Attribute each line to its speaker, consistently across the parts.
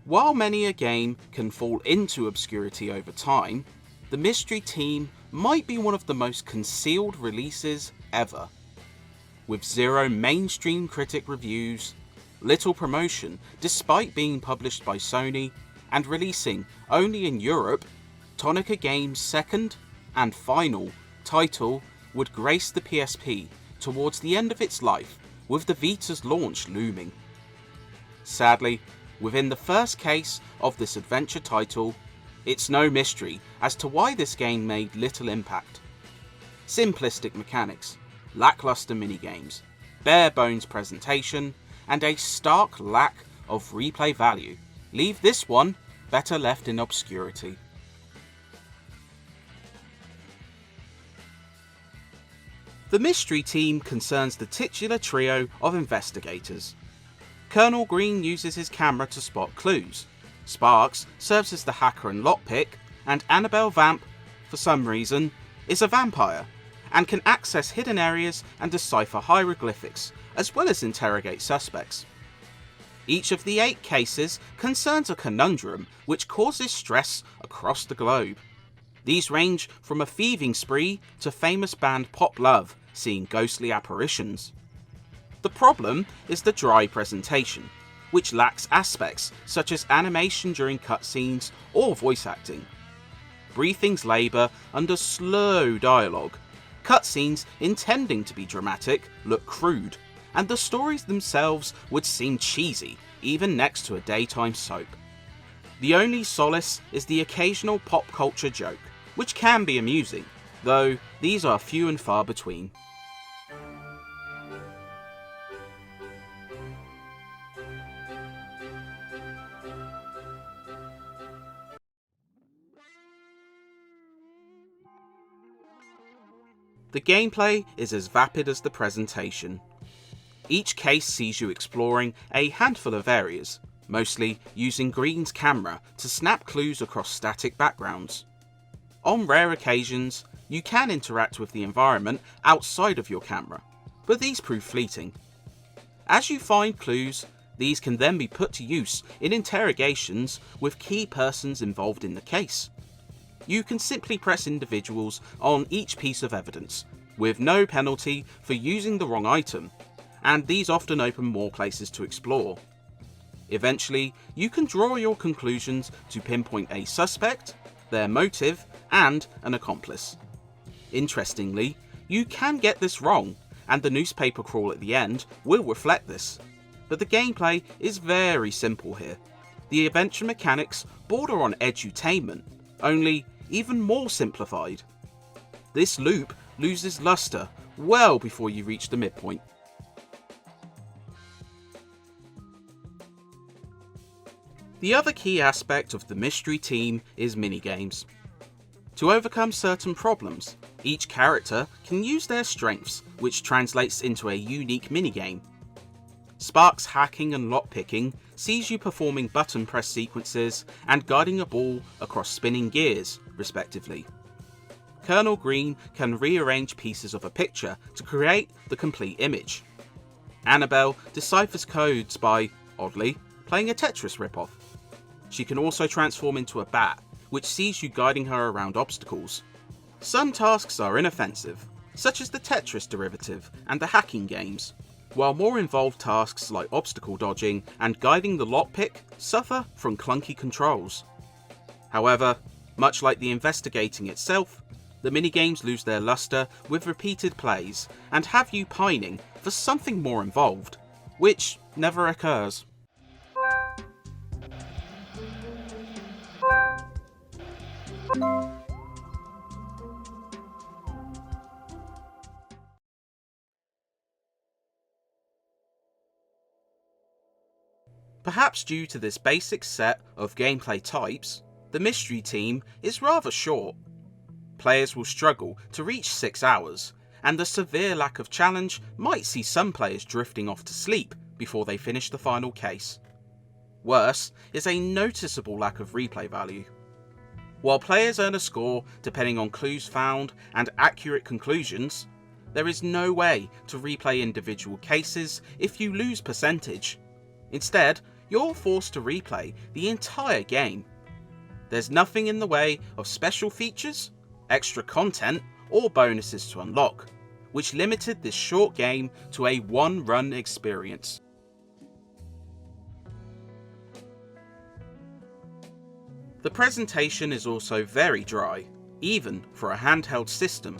Speaker 1: While many a game can fall into obscurity over time, the Mystery Team might be one of the most concealed releases ever. With zero mainstream critic reviews, little promotion despite being published by Sony, and releasing only in Europe, Tonica Games' second and final title would grace the PSP towards the end of its life, with the Vita's launch looming. Sadly, within the first case of this adventure title, it's no mystery as to why this game made little impact. Simplistic mechanics, lackluster minigames, bare bones presentation, and a stark lack of replay value leave this one better left in obscurity. The Mystery Team concerns the titular trio of investigators. Colonel Green uses his camera to spot clues, Sparks serves as the hacker and lockpick, and Annabelle Vamp, for some reason, is a vampire, and can access hidden areas and decipher hieroglyphics, as well as interrogate suspects. Each of the 8 cases concerns a conundrum which causes stress across the globe. These range from a thieving spree to famous band Pop Love seeing ghostly apparitions. The problem is the dry presentation, which lacks aspects such as animation during cutscenes or voice acting. Briefings labour under slow dialogue. Cutscenes intending to be dramatic look crude, and the stories themselves would seem cheesy, even next to a daytime soap. The only solace is the occasional pop culture joke, which can be amusing, though these are few and far between. The gameplay is as vapid as the presentation. Each case sees you exploring a handful of areas, mostly using Green's camera to snap clues across static backgrounds. On rare occasions, you can interact with the environment outside of your camera, but these prove fleeting. As you find clues, these can then be put to use in interrogations with key persons involved in the case. You can simply press individuals on each piece of evidence, with no penalty for using the wrong item, and these often open more places to explore. Eventually, you can draw your conclusions to pinpoint a suspect, their motive, and an accomplice. Interestingly, you can get this wrong, and the newspaper crawl at the end will reflect this. But the gameplay is very simple here. The adventure mechanics border on edutainment, only even more simplified. This loop loses luster well before you reach the midpoint. The other key aspect of the Mystery Team is minigames. To overcome certain problems, each character can use their strengths, which translates into a unique minigame. Sparks' hacking and lockpicking sees you performing button press sequences and guiding a ball across spinning gears, respectively. Colonel Green can rearrange pieces of a picture to create the complete image. Annabelle deciphers codes by, oddly, playing a Tetris ripoff. She can also transform into a bat, which sees you guiding her around obstacles. Some tasks are inoffensive, such as the Tetris derivative and the hacking games, while more involved tasks like obstacle dodging and guiding the lockpick suffer from clunky controls. However, much like the investigating itself, the minigames lose their luster with repeated plays and have you pining for something more involved, which never occurs. Perhaps due to this basic set of gameplay types, the Mystery Team is rather short. Players will struggle to reach 6 hours, and the severe lack of challenge might see some players drifting off to sleep before they finish the final case. Worse is a noticeable lack of replay value. While players earn a score depending on clues found and accurate conclusions, there is no way to replay individual cases if you lose percentage. Instead, you're forced to replay the entire game. There's nothing in the way of special features, extra content, or bonuses to unlock, which limited this short game to a one-run experience. The presentation is also very dry, even for a handheld system.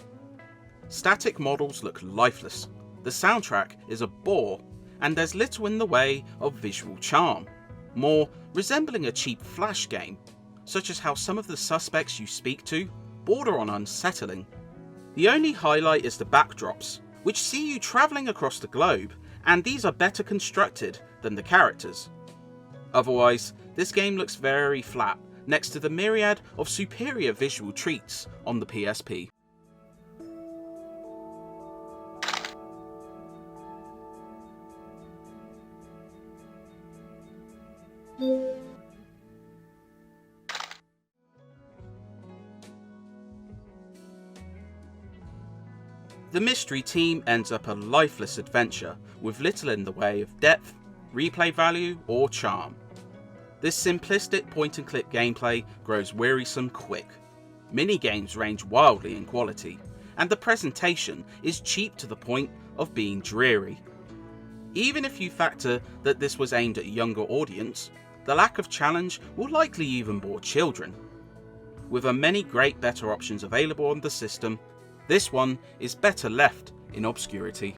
Speaker 1: Static models look lifeless, the soundtrack is a bore, and there's little in the way of visual charm, more resembling a cheap Flash game, such as how some of the suspects you speak to border on unsettling. The only highlight is the backdrops, which see you travelling across the globe, and these are better constructed than the characters. Otherwise, this game looks very flat next to the myriad of superior visual treats on the PSP. The mystery team ends up a lifeless adventure with little in the way of depth, replay value, or charm. This simplistic point-and-click gameplay grows wearisome quick. Minigames range wildly in quality, and the presentation is cheap to the point of being dreary. Even if you factor that this was aimed at a younger audience, the lack of challenge will likely even bore children. With many great better options available on the system, this one is better left in obscurity.